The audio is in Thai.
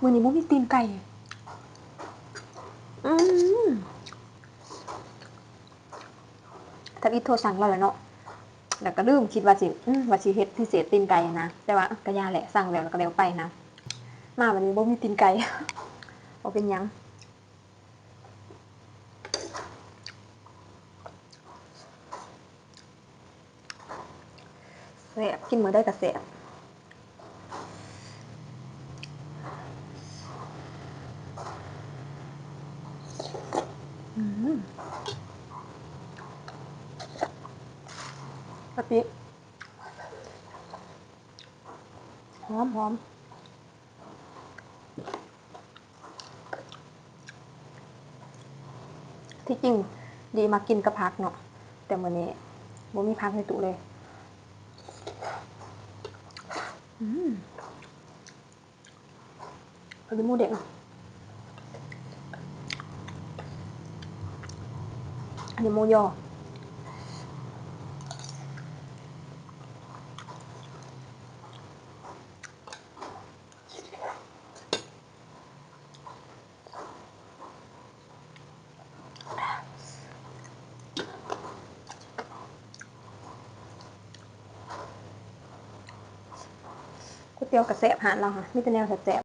มื้อนี้บ่มีตีนไก่ถ้าอีโทรสั่งเราแล้วเนาะแล้วก็ลืมคิดว่าสิเฮ็ดพิเศษตีนไก่นะแต่ว่าก็ย่าแหละสั่งแล้วก็แล้วไปนะมาวันนี้บ่มีตีนไก่บ่เป็นหยังแซ่บกินมื้อได้ก็แซ่บกะปิหอมที่จริงดีมากินกับผักเนาะแต่มื้อนี้บ่มีผักในตู้เลยอันนี้หมูเด็กอันนี้หมูยอก๋วยเตี๋ยวก็แซ่บหานเราค่ะมีแต่แนวแซ่บ